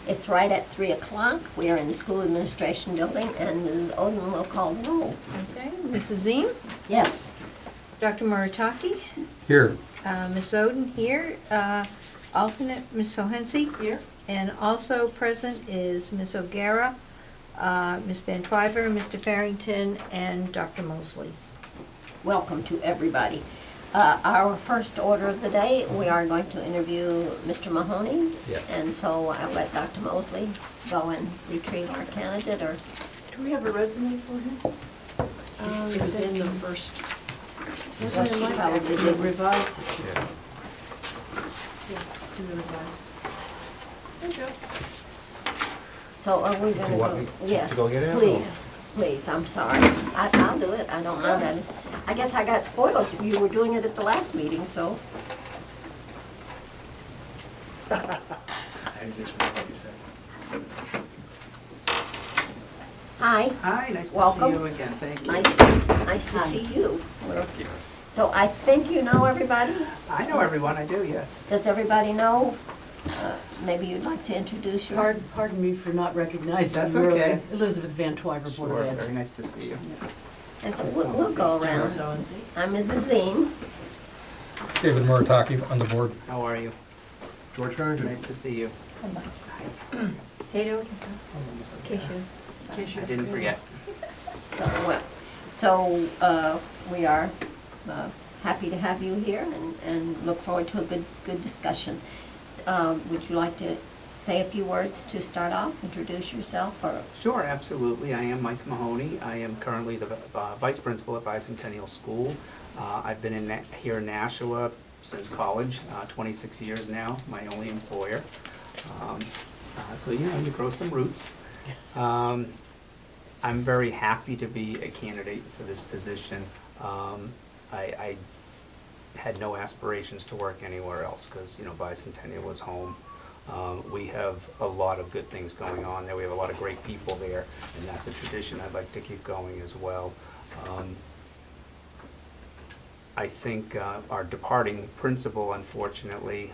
It's right at 3 o'clock. We are in the school administration building, and Mrs. Odom will call the roll. Okay, Mrs. Ziem, Yes. Dr. Moritaki, Here. Ms. Oden here, alternate Ms. Sohensi. Here. And also present is Ms. O'Gara, Ms. Van Twyver, Mr. Farrington, and Dr. Mosley. Welcome to everybody. Our first order of the day, we are going to interview Mr. Mahoney. Yes. And so I'll let Dr. Mosley go and retrieve our candidate, or... Do we have a resume for him? It was in the first. Wasn't it like Probably that? did. Revised. Yeah. Yeah, it's in the revised. There you go. So are we going Do you want me to go? to Yes, go get it? please, please, I'm sorry. I'll do it, I don't know that. I guess I got spoiled. You were doing it at the last meeting, so... I just forgot what you said. Hi, Hi, nice to see Welcome. you again, thank you. nice to see you. So I think you know everybody? I know everyone, I do, yes. Does everybody know? Maybe you'd like to introduce your... Pardon me for not recognizing That's you earlier. okay. Elizabeth Van Twyver, Board Sure, of Ed. very nice to see you. And so we'll go around. So, I'm Mrs. Ziem. David Murataki on the board. How are you? George Farrington. Nice to see you. Tato, I Keisha. didn't forget. So we are happy to have you here and look forward to a good discussion. Would you like to say a few words to start off, introduce yourself, or? Sure, absolutely. I am Mike Mahoney. I am currently the vice principal at Bicentennial School. I've been here in Nashua since college, 26 years now, my only employer. So, you know, you grow some roots. I'm very happy to be a candidate for this position. I had no aspirations to work anywhere else because, you know, Bicentennial was home. We have a lot of good things going on there. We have a lot of great people there, and that's a tradition I'd like to keep going as well. I think our departing principal, unfortunately,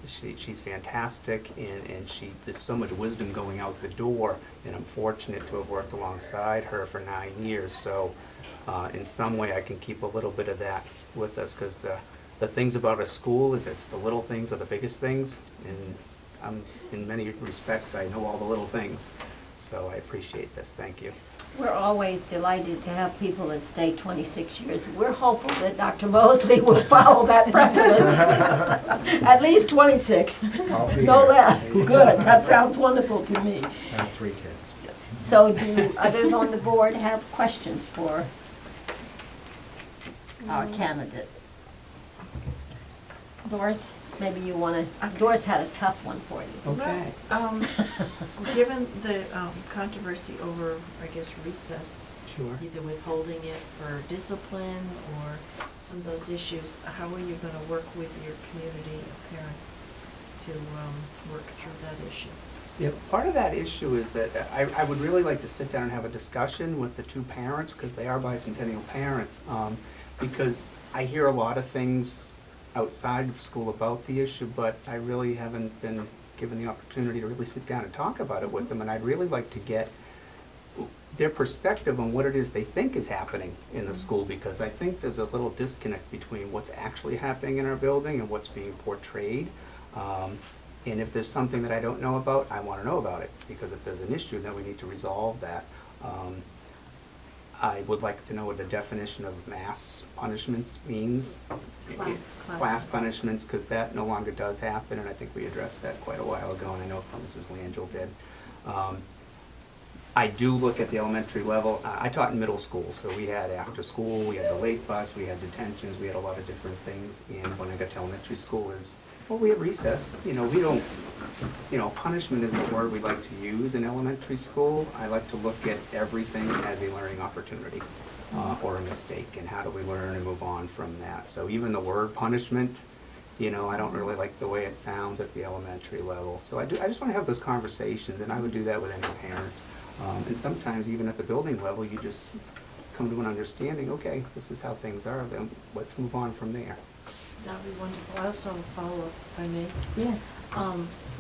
she's fantastic, and there's so much wisdom going out the door, and I'm fortunate to have worked alongside her for 9 years. So in some way I can keep a little bit of that with us, because the things about a school is it's the little things are the biggest things, and in many respects I know all the little things. So I appreciate this. Thank you. We're always delighted to have people that stay 26 years. We're hopeful that Dr. Mosley will follow that precedence. At least 26, I'll be no here. less. Good, that sounds wonderful to me. I have 3 kids. So do others on the board have questions for our candidate? Doris, maybe you want to, Doris had a tough one for you. Okay. Given the controversy over, I guess, recess, Sure. either withholding it for discipline or some of those issues, how are you going to work with your community of parents to work through that issue? Yeah, part of that issue is that I would really like to sit down and have a discussion with the 2 parents, because they are Bicentennial parents, because I hear a lot of things outside of school about the issue, but I really haven't been given the opportunity to really sit down and talk about it with them, and I'd really like to get their perspective on what it is they think is happening in the school, because I think there's a little disconnect between what's actually happening in our building and what's being portrayed. And if there's something that I don't know about, I want to know about it, because if there's an issue, then we need to resolve that. I would like to know what the definition of mass punishments means. Class punishments, because that no longer does happen, and I think we addressed that quite a while ago, and I know Mrs. Langell did. I do look at the elementary level. I taught in middle school, so we had after school, we had the late bus, we had detentions, we had a lot of different things, and when I got to elementary school we had recess. You know, we don't, you know, punishment isn't a word we like to use in elementary school. I like to look at everything as a learning opportunity or a mistake, and how do we learn and move on from that. So even the word punishment, you know, I don't really like the way it sounds at the elementary level. So I just want to have those conversations, and I would do that with any parent. And sometimes even at the building level, you just come to an understanding, okay, this is how things are, then let's move on from there. That'd be wonderful. I also have a follow-up, if I may. Yes.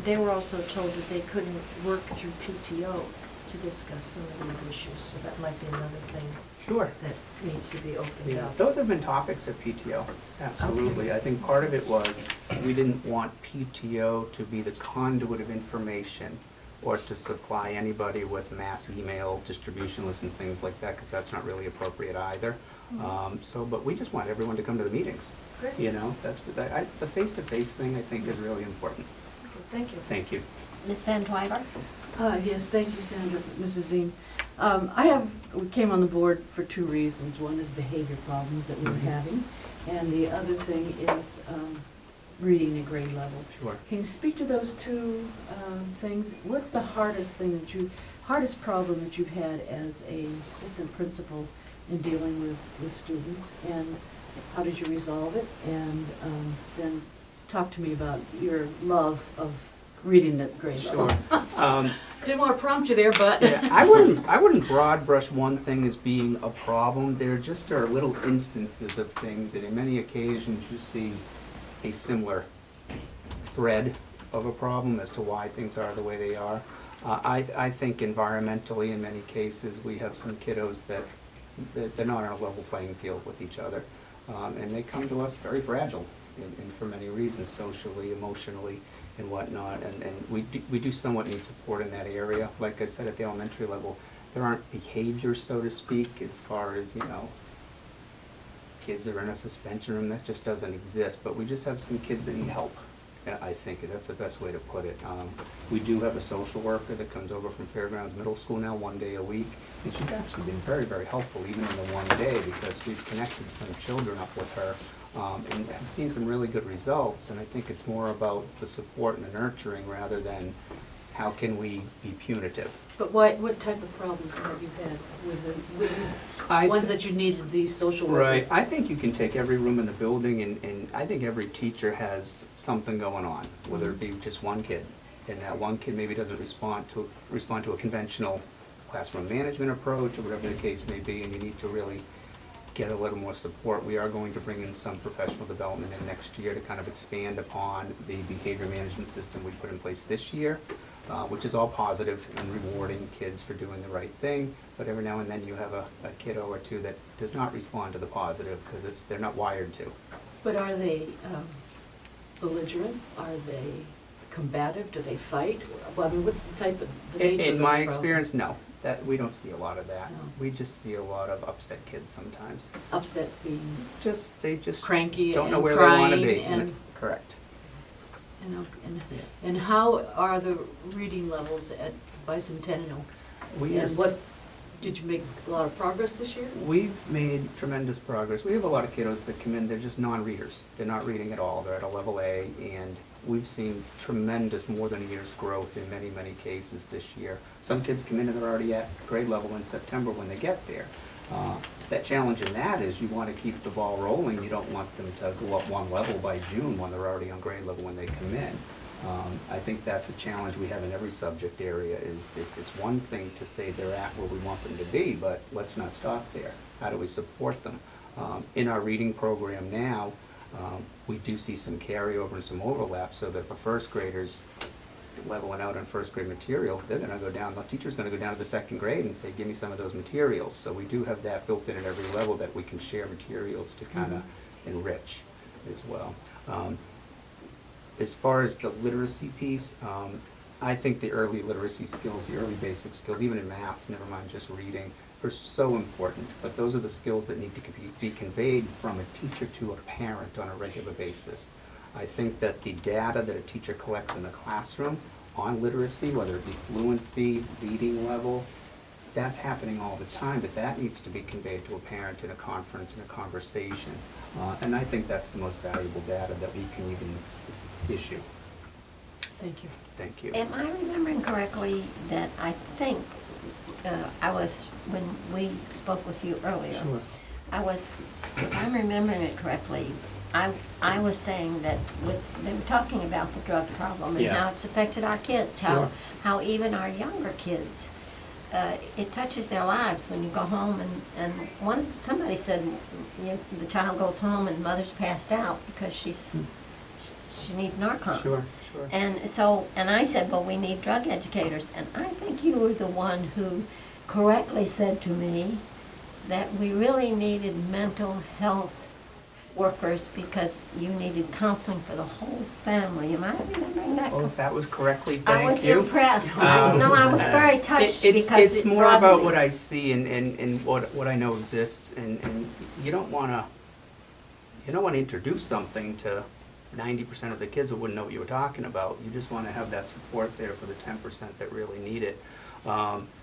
They were also told that they couldn't work through PTO to discuss some of these issues, so that might be another thing Sure. that needs to be opened Yeah, up. those have been topics at PTO, absolutely. I think part of it was, we didn't want PTO to be the conduit of information or to supply anybody with mass email distribution lists and things like that, because that's not really appropriate either. But we just want everyone to come to the meetings, Great. you know? The face-to-face thing, I think, is really important. Okay, thank you. Thank you. Ms. Van Twyver? Yes, thank you, Sandra, Mrs. Zine. We came on the board for two reasons. One is behavior problems that we were having, and the other thing is reading at grade level. Sure. Can you speak to those two things? What's the hardest problem that you've had as a assistant principal in dealing with students, and how did you resolve it? And then talk to me about your love of reading at grade level. Sure. Didn't want to prompt you there, but. Yeah, I wouldn't broad brush one thing as being a problem. There just are little instances of things, and in many occasions you see a similar thread of a problem as to why things are the way they are. I think environmentally, in many cases, we have some kiddos that they're not on a level playing field with each other, and they come to us very fragile, and for many reasons, socially, emotionally, and whatnot, and we do somewhat need support in that area. Like I said, at the elementary level, there aren't behaviors, so to speak, as far as, you know, kids are in a suspension room. That just doesn't exist, but we just have some kids that need help. I think that's the best way to put it. We do have a social worker that comes over from Fairgrounds Middle School now 1 day a week, and she's actually been very, very helpful even in the 1 day, because we've connected some children up with her. And have seen some really good results, and I think it's more about the support and the nurturing rather than how can we be punitive. But what type of problems have you had with these ones that you needed these social workers? Right. I think you can take every room in the building, and I think every teacher has something going on, whether it be just one kid, and that one kid maybe doesn't respond to a conventional classroom management approach, or whatever the case may be, and you need to really get a little more support. We are going to bring in some professional development in next year to kind of expand upon the behavior management system we put in place this year, which is all positive and rewarding kids for doing the right thing. But every now and then you have a kiddo or two that does not respond to the positive because they're not wired to. But are they belligerent? Are they combative? Do they fight? Well, I mean, what's the type of the nature of In those my problems? experience, no. We don't see a lot of that. No. We just see a lot of upset kids sometimes. Upset, being They just cranky don't know and where they want to crying be. and- Correct. you know, and how are the reading levels at Bicentennial? And what, did you make a lot of progress this year? We've made tremendous progress. We have a lot of kiddos that come in, they're just non-readers. They're not reading at all. They're at a level A, and we've seen tremendous, more than a year's growth in many, many cases this year. Some kids come in and they're already at grade level in September when they get there. That challenge in that is you want to keep the ball rolling. You don't want them to go up one level by June when they're already on grade level when they come in. I think that's a challenge we have in every subject area. Is it's one thing to say they're at where we want them to be, but let's not stop there. How do we support them? In our reading program now, we do see some carryover and some overlap, so that for first graders leveling out on first grade material, they're going to go down, the teacher's going to go down to the second grade and say, give me some of those materials. So we do have that built in at every level, that we can share materials to kind of enrich as well. As far as the literacy piece, I think the early literacy skills, the early basic skills, even in math, never mind just reading, are so important. But those are the skills that need to be conveyed from a teacher to a parent on a regular basis. I think that the data that a teacher collects in the classroom on literacy, whether it be fluency, reading level, that's happening all the time, but that needs to be conveyed to a parent in a conference, in a conversation. And I think that's the most valuable data that we can even issue. Thank you. Thank you. Am I remembering correctly that I think when we spoke with you earlier, Sure. if I'm remembering it correctly, I was saying that they were talking about the drug problem and Yeah. how it's affected our kids, Sure. how even our younger kids it touches their lives when you go home and somebody said, the child goes home and mother's passed out because she needs Narcan. Sure. And so, and I said, well, we need drug educators. And I think you were the one who correctly said to me that we really needed mental health workers because you needed counseling for the whole family. Am I remembering that? Well, if that was correctly, I was thank you. impressed. I was very touched because It's it more broadened about me. what I see and what I know exists, and you don't wanna introduce something to 90% of the kids who wouldn't know what you were talking about. You just wanna have that support there for the 10% that really need it.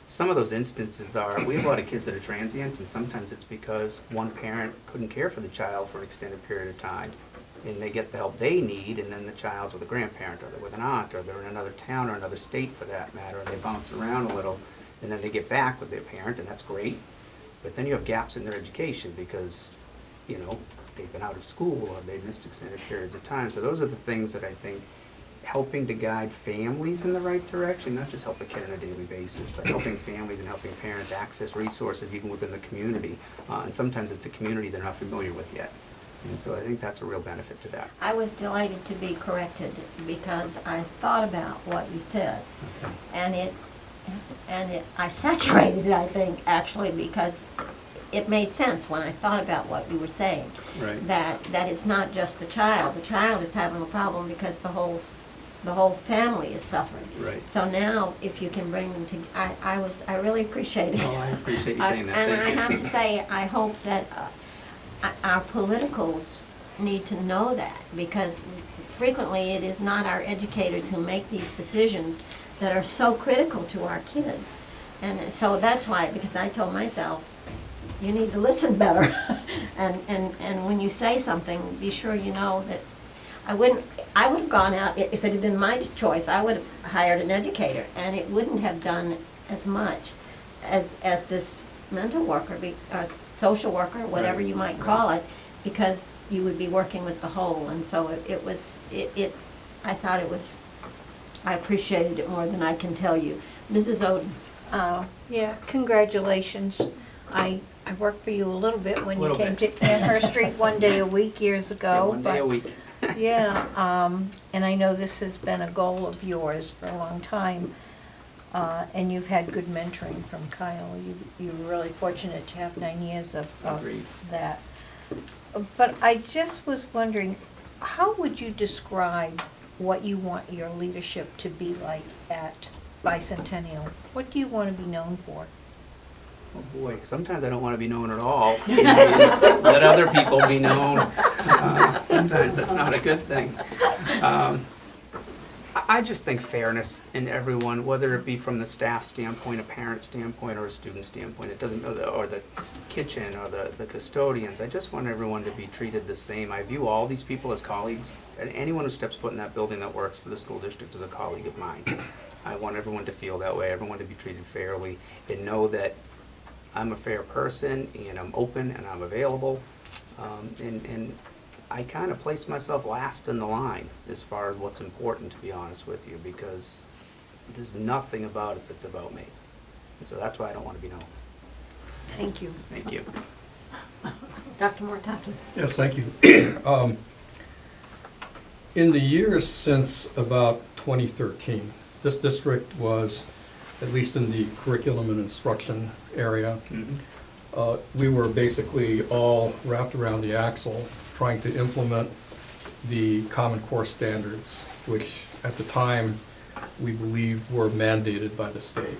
Some of those instances are, we have a lot of kids that are transient, and sometimes it's because one parent couldn't care for the child for an extended period of time, and they get the help they need, and then the child's with a grandparent, or they're with an aunt, or they're in another town or another state for that matter, and they bounce around a little, and then they get back with their parent, and that's great. But then you have gaps in their education because, they've been out of school, or they've missed extended periods of time. So those are the things that I think helping to guide families in the right direction, not just help a kid on a daily basis, but helping families and helping parents access resources even within the community. And sometimes it's a community they're not familiar with yet. And so I think that's a real benefit to that. I was delighted to be corrected because I thought about what you said. Okay. And I saturated it, I think, actually, because it made sense when I thought about what you were saying. Right. That it's not just the child. The child is having a problem because the whole family is suffering. Right. So now, if you can bring them to, I really appreciate it. Oh, I appreciate you saying that. And Thank I you. have to say, I hope that our politicals need to know that, because frequently it is not our educators who make these decisions that are so critical to our kids. And so that's why, because I told myself, you need to listen better. and when you say something, be sure you know that I would have gone out, if it had been my choice, I would have hired an educator, and it wouldn't have done as much as this mental worker, or social worker, whatever Right, you might right. call it, because you would be working with the whole. And so I thought it was, I appreciated it more than I can tell you. Mrs. Oden. Yeah, congratulations. I worked for you a little bit when you Little came bit. to Amherst Street one day a week years Yeah, ago. one day a but- week. Yeah, and I know this has been a goal of yours for a long time, and you've had good mentoring from Kyle. You were really fortunate to have 9 years of Agreed. that. But I just was wondering, how would you describe what you want your leadership to be like at Bicentennial? What do you want to be known for? Oh boy, sometimes I don't want to be known at all. Just let other people be known. Sometimes that's not a good thing. I just think fairness in everyone, whether it be from the staff standpoint, a parent standpoint, or a student standpoint. It doesn't, or the kitchen, or the custodians. I just want everyone to be treated the same. I view all these people as colleagues, and anyone who steps foot in that building that works for the school district is a colleague of mine. I want everyone to feel that way, everyone to be treated fairly, and know that I'm a fair person, and I'm open, and I'm available, and I kind of place myself last in the line as far as what's important, to be honest with you, because there's nothing about it that's about me. And so that's why I don't want to be known. Thank you. Thank you. Dr. Mortaki. Yes, thank you. In the years since about 2013, this district was, at least in the curriculum and instruction area, we were basically all wrapped around the axle trying to implement the Common Core standards, which at the time we believed were mandated by the state.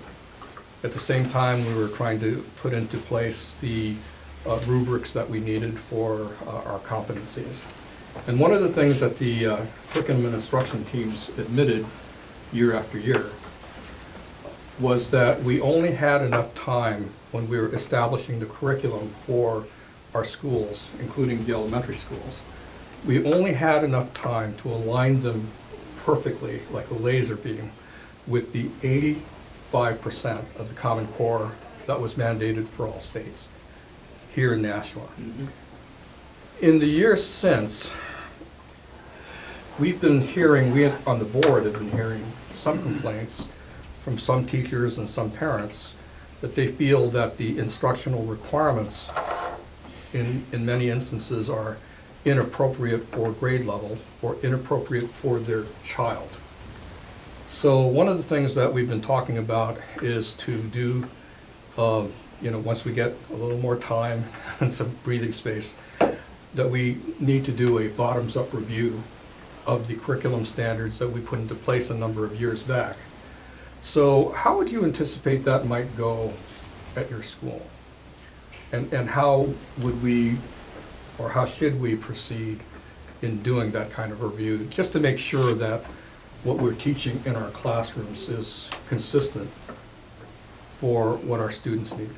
At the same time, we were trying to put into place the rubrics that we needed for our competencies. And one of the things that the curriculum and instruction teams admitted year after year was that we only had enough time when we were establishing the curriculum for our schools, including the elementary schools. We only had enough time to align them perfectly, like a laser beam, with the 85% of the Common Core that was mandated for all states here in Nashua. In the years since, we've been hearing, we on the board have been hearing some complaints from some teachers and some parents that they feel that the instructional requirements in many instances are inappropriate for grade level or inappropriate for their child. So one of the things that we've been talking about is to do, once we get a little more time and some breathing space, that we need to do a bottoms-up review of the curriculum standards that we put into place a number of years back. So how would you anticipate that might go at your school? And how would we, or how should we proceed in doing that kind of review, just to make sure that what we're teaching in our classrooms is consistent for what our students need?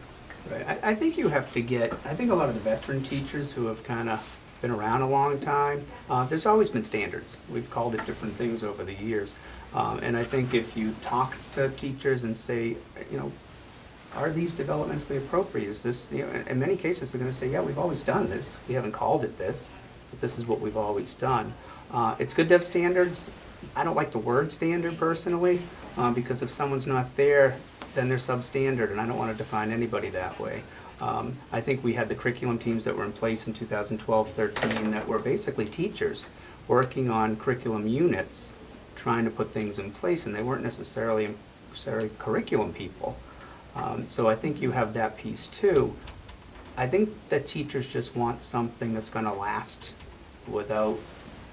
Right. I think you have to get, I think a lot of the veteran teachers who have kind of been around a long time, there's always been standards. We've called it different things over the years. And I think if you talk to teachers and say, are these developmentally appropriate? Is this, in many cases they're going to say, yeah, we've always done this. We haven't called it this, but this is what we've always done. It's good to have standards. I don't like the word standard personally, because if someone's not there, then they're substandard, and I don't want to define anybody that way. I think we had the curriculum teams that were in place in 2012-13 that were basically teachers working on curriculum units, trying to put things in place, and they weren't necessarily curriculum people. So I think you have that piece too. I think that teachers just want something that's going to last without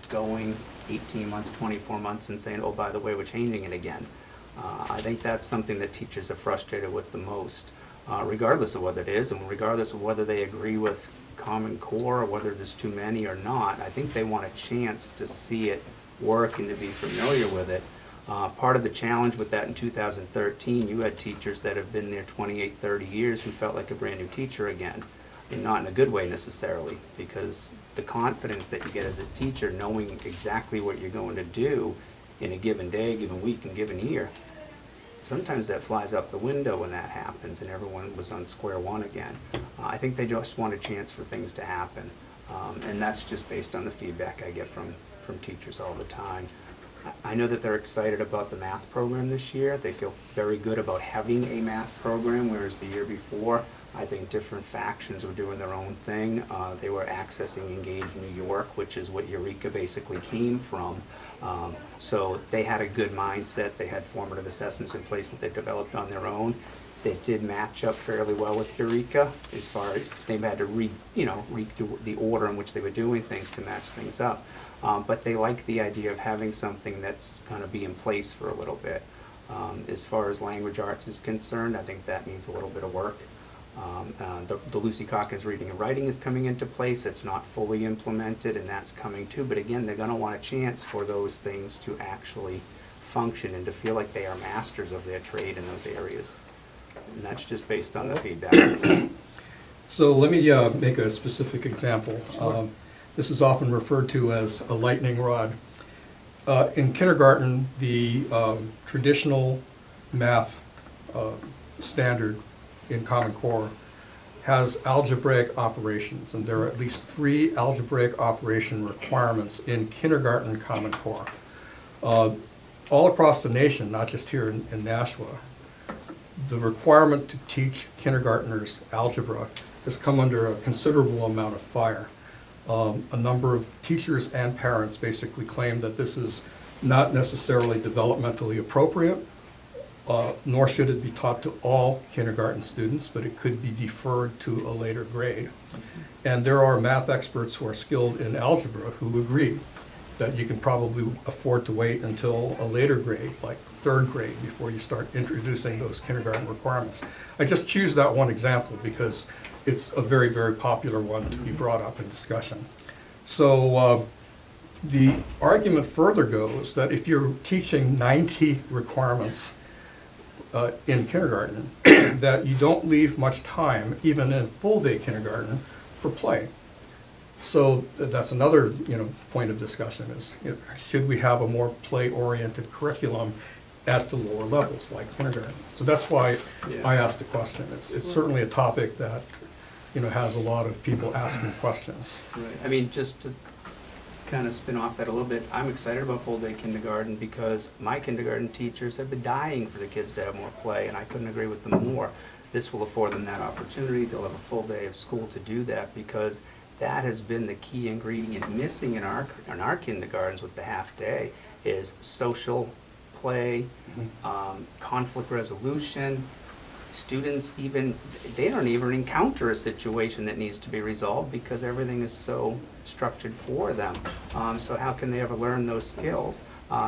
going 18 months, 24 months and saying, oh, by the way, we're changing it again. I think that's something that teachers are frustrated with the most, regardless of what it is and regardless of whether they agree with Common Core or whether there's too many or not. I think they want a chance to see it work and to be familiar with it. Part of the challenge with that in 2013, you had teachers that have been there 28, 30 years who felt like a brand new teacher again, and not in a good way necessarily, because the confidence that you get as a teacher knowing exactly what you're going to do in a given day, given week, and given year, sometimes that flies out the window when that happens and everyone was on square one again. I think they just want a chance for things to happen, and that's just based on the feedback I get from teachers all the time. I know that they're excited about the math program this year. They feel very good about having a math program, whereas the year before, I think different factions were doing their own thing. They were accessing Engage New York, which is what Eureka basically came from. So they had a good mindset. They had formative assessments in place that they developed on their own. They did match up fairly well with Eureka as far as they had to redo the order in which they were doing things to match things up. But they like the idea of having something that's going to be in place for a little bit. As far as language arts is concerned, I think that needs a little bit of work. The Lucy Calkins reading and writing is coming into place. It's not fully implemented, and that's coming too. But again, they're going to want a chance for those things to actually function and to feel like they are masters of their trade in those areas. And that's just based on the feedback. So let me make a specific example. Sure. This is often referred to as a lightning rod. In kindergarten, the traditional math standard in Common Core has algebraic operations, and there are at least 3 algebraic operation requirements in kindergarten Common Core. All across the nation, not just here in Nashua, the requirement to teach kindergartners algebra has come under a considerable amount of fire. A number of teachers and parents basically claim that this is not necessarily developmentally appropriate, nor should it be taught to all kindergarten students, but it could be deferred to a later grade. And there are math experts who are skilled in algebra who agree that you can probably afford to wait until a later grade, like 3rd grade, before you start introducing those kindergarten requirements. I just choose that one example because it's a very, very popular one to be brought up in discussion. So the argument further goes that if you're teaching 90 requirements in kindergarten, that you don't leave much time, even in full-day kindergarten, for play. So that's another point of discussion is, should we have a more play-oriented curriculum at the lower levels, like kindergarten? So that's why I asked the question. It's certainly a topic that has a lot of people asking questions. Right. I mean, just to kind of spin off that a little bit, I'm excited about full-day kindergarten because my kindergarten teachers have been dying for the kids to have more play, and I couldn't agree with them more. this will afford them that opportunity. They'll have a full day of school to do that, because that has been the key ingredient missing in our kindergartens with the half day, is social play, conflict resolution. Students they don't even encounter a situation that needs to be resolved because everything is so structured for them. So how can they ever learn those skills?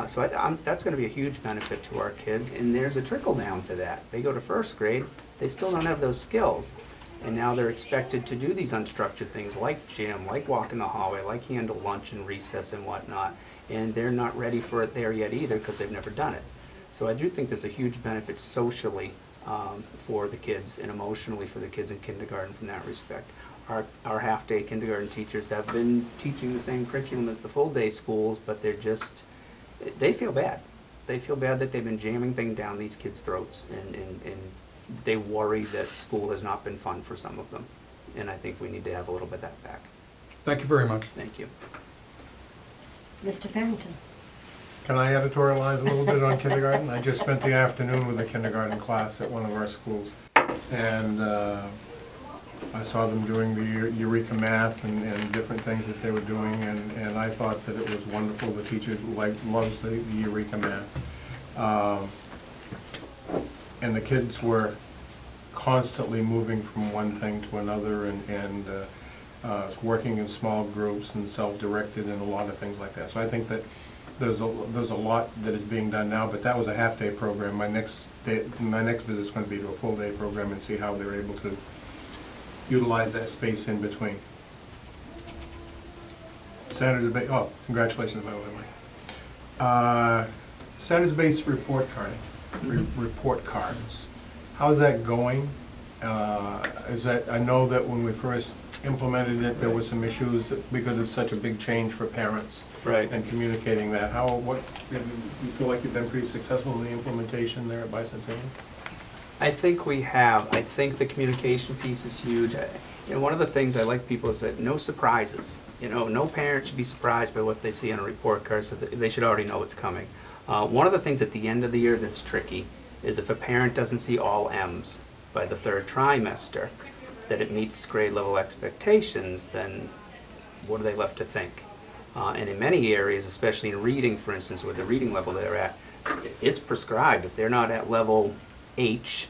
So that's going to be a huge benefit to our kids, and there's a trickle down to that. They go to first grade, they still don't have those skills, and now they're expected to do these unstructured things like gym, like walk in the hallway, like handle lunch and recess and whatnot, and they're not ready for it there yet either because they've never done it. So I do think there's a huge benefit socially for the kids and emotionally for the kids in kindergarten from that respect. Our half-day kindergarten teachers have been teaching the same curriculum as the full-day schools, but they feel bad. They feel bad that they've been jamming things down these kids' throats, and they worry that school has not been fun for some of them. And I think we need to have a little bit of that back. Thank you very much. Thank you. Mr. Farrington? Can I editorialize a little bit on kindergarten? I just spent the afternoon with a kindergarten class at one of our schools, and I saw them doing the Eureka math and different things that they were doing, and I thought that it was wonderful. The teacher loves the Eureka math. And the kids were constantly moving from one thing to another, and working in small groups and self-directed and a lot of things like that. So I think that there's a lot that is being done now, but that was a half-day program. My next visit is going to be to a full-day program and see how they're able to utilize that space in between. Standards-based, oh, congratulations, by the way, Mike. Standards-based report carding, report cards. How's that going? I know that when we first implemented it, there were some issues because it's such a big change for parents. Right. And communicating that. You feel like you've been pretty successful in the implementation there at Bicentennial? I think we have. I think the communication piece is huge. One of the things I like people is that no surprises. No parent should be surprised by what they see on a report card, so that they should already know it's coming. One of the things at the end of the year that's tricky is if a parent doesn't see all M's by the third trimester, that it meets grade level expectations, then what are they left to think? And in many areas, especially in reading, for instance, with the reading level they're at, it's prescribed. If they're not at level H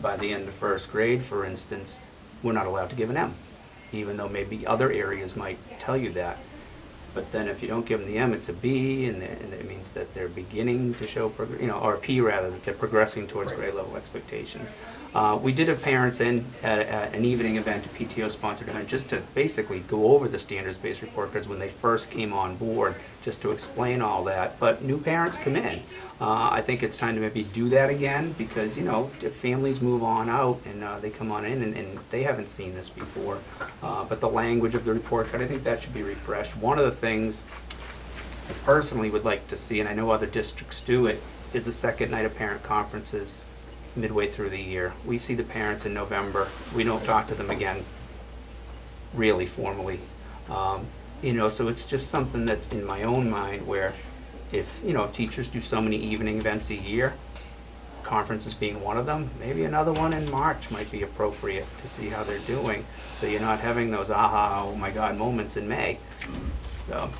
by the end of first grade, for instance, we're not allowed to give an M, even though maybe other areas might tell you that. But then if you don't give them the M, it's a B, and it means that they're beginning to show, or a P rather, that they're progressing towards grade level expectations. We did have parents in at an evening event, a PTO-sponsored event, just to basically go over the standards-based report cards when they first came on board, just to explain all that. But new parents come in. I think it's time to maybe do that again, because if families move on out and they come on in and they haven't seen this before. But the language of the report card, I think that should be refreshed. One of the things I personally would like to see, and I know other districts do it, is the second night of parent conferences midway through the year. We see the parents in November. We don't talk to them again really formally. So it's just something that's in my own mind where if teachers do so many evening events a year, conferences being one of them, maybe another one in March might be appropriate to see how they're doing, so you're not having those aha, oh my God moments in May. So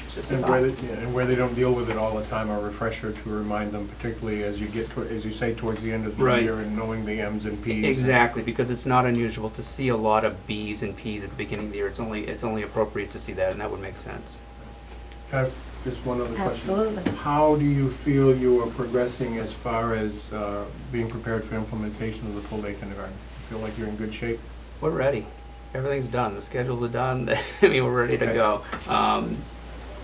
it's just a And thought. where they don't deal with it all the time, a refresher to remind them, particularly as you get as you say, towards the end of the Right. year, and knowing the M's and P's. Exactly, because it's not unusual to see a lot of B's and P's at the beginning of the year. It's only appropriate to see that, and that would make sense. Can I have just one other question? Absolutely. How do you feel you are progressing as far as being prepared for implementation of the full-day kindergarten? You feel like you're in good shape? We're ready. Everything's done. The schedules are done. I mean, we're ready to Okay. go.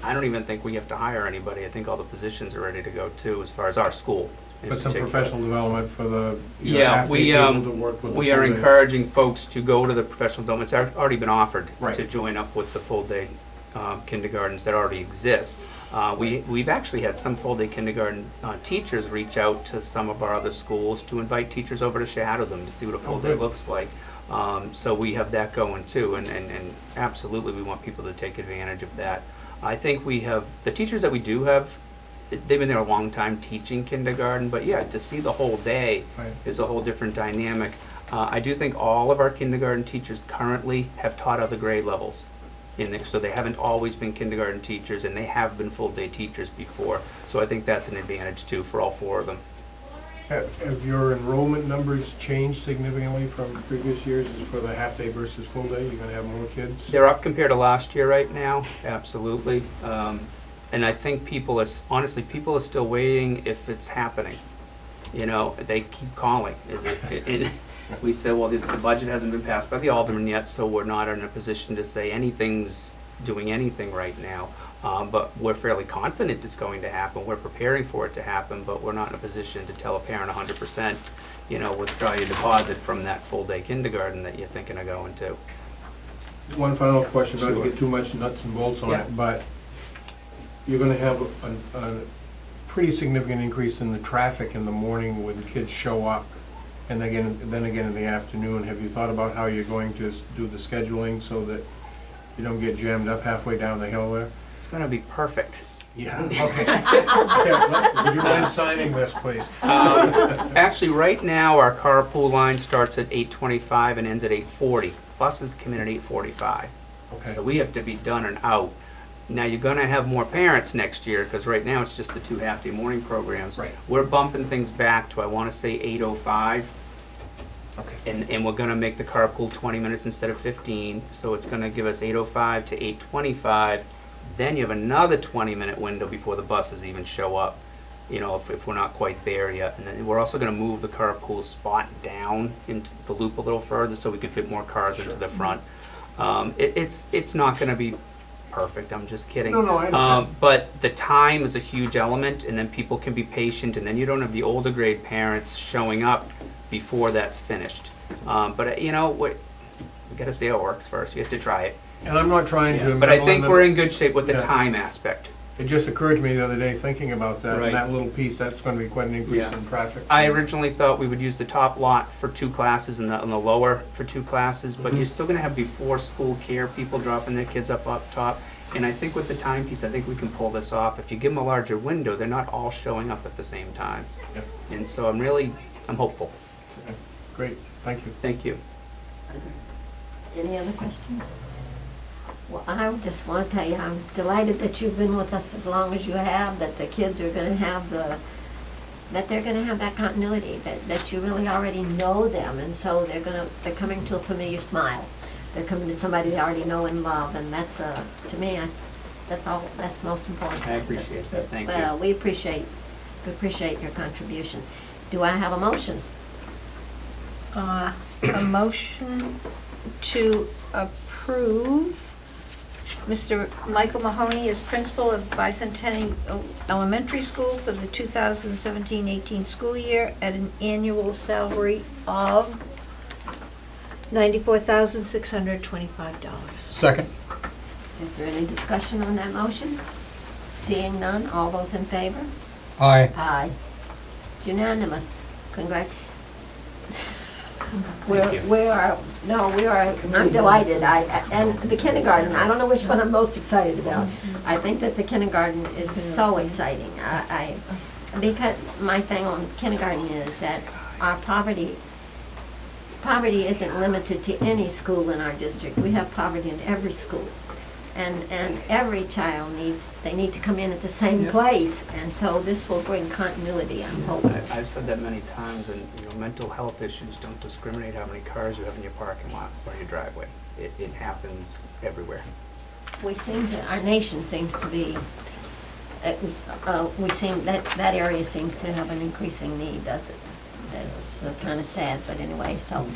I don't even think we have to hire anybody. I think all the positions are ready to go too, as far as our school. in But some particular. professional development for the, Yeah, have to we, be able to work with the we are full-day. encouraging folks to go to the professional development. It's already been offered Right. to join up with the full-day kindergartens that already exist. We've actually had some full-day kindergarten teachers reach out to some of our other schools to invite teachers over to shadow them to see what a full-day good. looks like. So we have that going too, and absolutely we want people to take advantage of that. I think we have, the teachers that we do have they've been there a long time teaching kindergarten, but yeah, to see the whole day Right. is a whole different dynamic. I do think all of our kindergarten teachers currently have taught other grade levels. So they haven't always been kindergarten teachers, and they have been full-day teachers before. So I think that's an advantage too for all 4 of them. Have your enrollment numbers changed significantly from previous years as for the half-day versus full-day? You're gonna have more kids? They're up compared to last year right now, absolutely. And I think honestly, people are still waiting if it's happening. You know, they keep calling, is it, and we said, well, the budget hasn't been passed by the alderman yet, so we're not in a position to say anything's doing anything right now. But we're fairly confident it's going to happen. We're preparing for it to happen, but we're not in a position to tell a parent 100%, you know, withdraw your deposit from that full-day kindergarten that you're thinking of going to. One final question, not to Sure. get too much nuts and bolts on Yeah. it, but you're gonna have a pretty significant increase in the traffic in the morning when kids show up, and then again in the afternoon. Have you thought about how you're going to do the scheduling so that you don't get jammed up halfway down the hill there? It's going to be perfect. Yeah, okay. Yeah, would you mind signing this, please? Actually, right now, our carpool line starts at 8:25 and ends at 8:40. Buses come in at 8:45. Okay. So we have to be done and out. Now, you're gonna have more parents next year, because right now it's just the 2 half-day morning programs. Right. We're bumping things back to, I wanna say 8:05, Okay. and we're gonna make the carpool 20 minutes instead of 15, so it's gonna give us 8:05 to 8:25. Then you have another 20-minute window before the buses even show up, you know, if we're not quite there yet. And then we're also gonna move the carpool spot down into the loop a little further so we can fit more cars into the front. It's not gonna be perfect, I'm just kidding. No, I understand. But the time is a huge element, and then people can be patient, and then you don't have the older grade parents showing up before that's finished. But, you know, we gotta see how it works first, we have to try it. And I'm not trying to. But I think meddle we're in good shape with the Yeah. time aspect. It just occurred to me the other day, thinking about that, Right. and that little piece, that's gonna be quite an increase Yeah. in traffic. I originally thought we would use the top lot for 2 classes and the lower for 2 classes, but Mhm. you're still gonna have before school care people dropping their kids up top. And I think with the timepiece, I think we can pull this off. If you give them a larger window, they're not all showing up at the same time. Yeah. And so I'm hopeful. Great, thank you. Thank you. Any other questions? Well, I just want to tell you, I'm delighted that you've been with us as long as you have, that the kids are gonna have that they're gonna have that continuity, that you really already know them, and so they're coming to a familiar smile. They're coming to somebody they already know and love, and that's, to me, that's the most important. I appreciate that. Thank you. Well, we appreciate your contributions. Do I have a motion? A motion to approve Mr. Michael Mahoney as principal of Bicentennial Elementary School for the 2017-18 school year at an annual salary of $94,625. Second? Is there any discussion on that motion? Seeing none, all those in favor? Aye. Aye. It's unanimous. Thank you. I'm delighted. And the kindergarten, I don't know which one I'm most excited about. I think that the kindergarten is so exciting. Because my thing on kindergarten is that our poverty isn't limited to any school in our district. We have poverty in every school. And every child they need to come in at the same Yep. place. And so this will bring continuity, I'm hoping. I've said that many times, and mental health issues don't discriminate how many cars you have in your parking lot or your driveway. It happens everywhere. Our nation seems to be, that area seems to have an increasing need, does it? That's kind of sad, but anyway, so,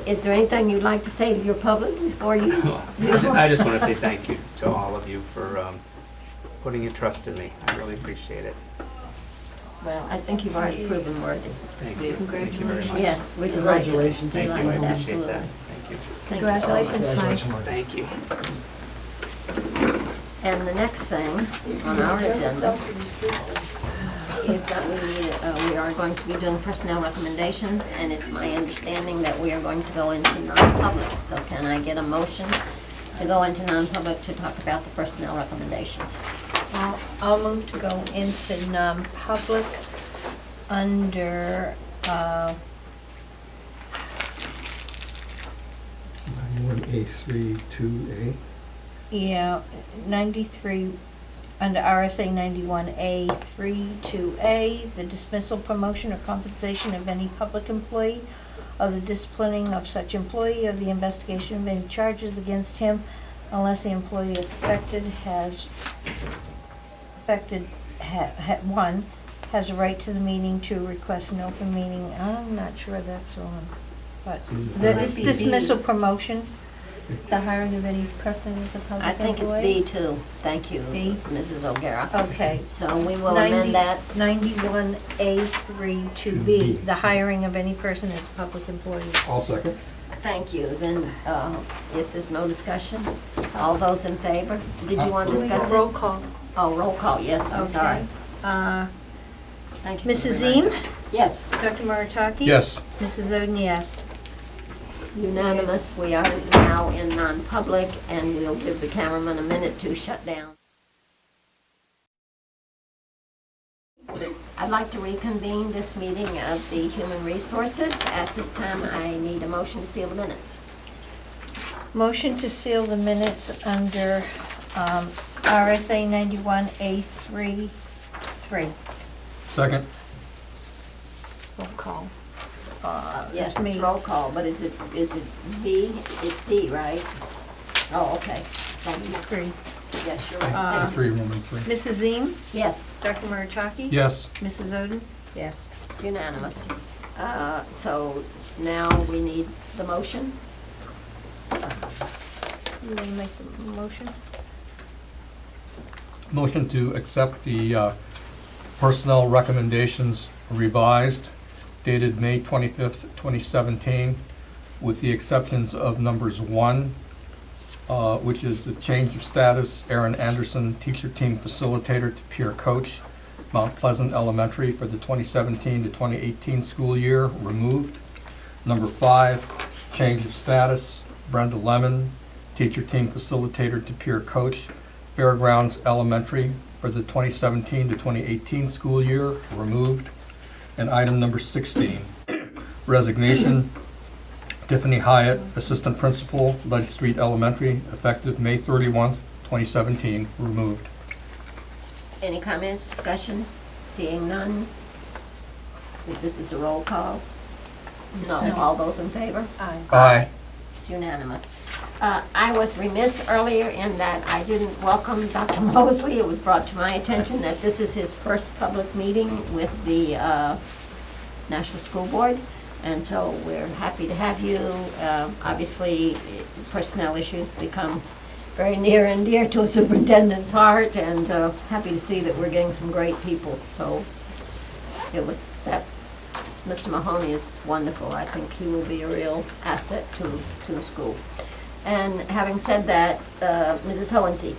is there anything you'd like to say to your public before you? I just want to say thank you to all of you for putting your trust in me. I really appreciate it. Well, I think you've already proven worthy. Thank you. Thank you very much. Yes, we're delighted. Congratulations. Thank you. I Delighted, appreciate that. absolutely. Thank you. Thank you so much. Thank you. And the next thing on our agenda is that we are going to be doing personnel recommendations, and it's my understanding that we are going to go into non-public. So can I get a motion to go into non-public to talk about the personnel recommendations? I'll move to go into non-public under, 91A3 2A. yeah, 93, under RSA 91A 32A, the dismissal, promotion, or compensation of any public employee, or the disciplining of such employee, or the investigation of any charges against him, unless the employee one, has a right to the meeting to request an open meeting. I'm not sure that's on, but That it's might be dismissal, B. promotion, the hiring of any person as a public I think it's employee. B2. Thank you, B? Mrs. O'Gara. Okay. So we will amend that. 91A3 to B, the hiring of any person as a public employee. I'll second. Thank you. Then, if there's no discussion, all those in favor? Did you want to discuss Roll it? call. Oh, roll call, yes, I'm sorry. Okay. Thank you. for Mrs. the reminder. Ziem? Yes, Dr. Marataki? Yes. Mrs. Oden, yes. unanimous. We are now in non-public, and we'll give the cameraman a minute to shut down. I'd like to reconvene this meeting of the Human Resources. At this time, I need a motion to seal the minutes. Motion to seal the minutes under RSA 91A3, 3. Second. Roll call. Yes, it's me. it's roll call, but is it B? It's B, right? Oh, okay. Thank you. 3. Yes, you're right. Three, Roman 3. Mrs. Ziem? Yes, Dr. Marataki? Yes. Mrs. Oden? Yes. it's unanimous. So now we need the motion. You want to make the motion? Motion to accept the personnel recommendations revised, dated May 25th, 2017, with the exceptions of numbers 1, which is the change of status, Erin Anderson, teacher team facilitator to peer coach, Mount Pleasant Elementary for the 2017 to 2018 school year, removed. Number 5, change of status, Brenda Lemon, teacher team facilitator to peer coach, Fairgrounds Elementary for the 2017 to 2018 school year, removed. And item number 16, resignation, Tiffany Hyatt, assistant principal, Lead Street Elementary, effective May 31, 2017, removed. Any comments, discussion? Seeing none? This is a roll call. No, Second. all those in favor? Aye. Aye. It's unanimous. I was remiss earlier in that I didn't welcome Dr. Mosley. It was brought to my attention that this is his first public meeting with the National School Board, and so we're happy to have you. Obviously, personnel issues become very near and dear to a superintendent's heart, and happy to see that we're getting some great people. So it was that. Mr. Mahoney is wonderful. I think he will be a real asset to the school. And having said that, Mrs. Hohensee.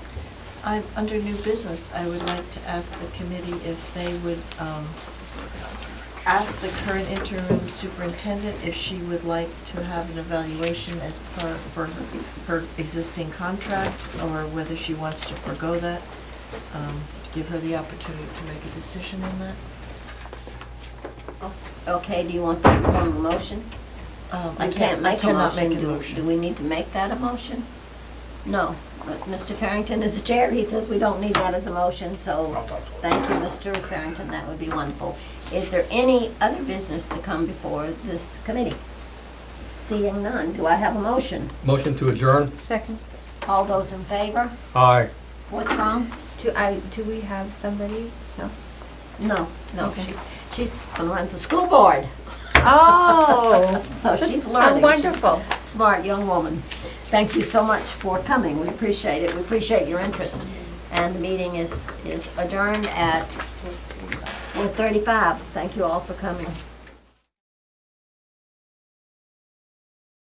I'm under new business. I would like to ask the committee if they would ask the current interim superintendent if she would like to have an evaluation as part for her existing contract, or whether she wants to forego that. Give her the opportunity to make a decision on that. Okay, do you want that from a motion? I You can't make a cannot motion. make a Do motion. we need to make that a motion? No. But Mr. Farrington is the chair. He says we don't need that as a motion, so thank you, Mr. Farrington. That would be wonderful. Is there any other business to come before this committee? Seeing none, do I have a motion? Motion to adjourn? Second. All those in favor? Aye. What's wrong? Do we have somebody? No? No, Okay. she's gonna run for school board, Oh, so she's how learning. wonderful. She's a smart young woman. Thank you so much for coming. We appreciate it. We appreciate your interest. And the meeting is adjourned at 4:35. Thank you all for coming.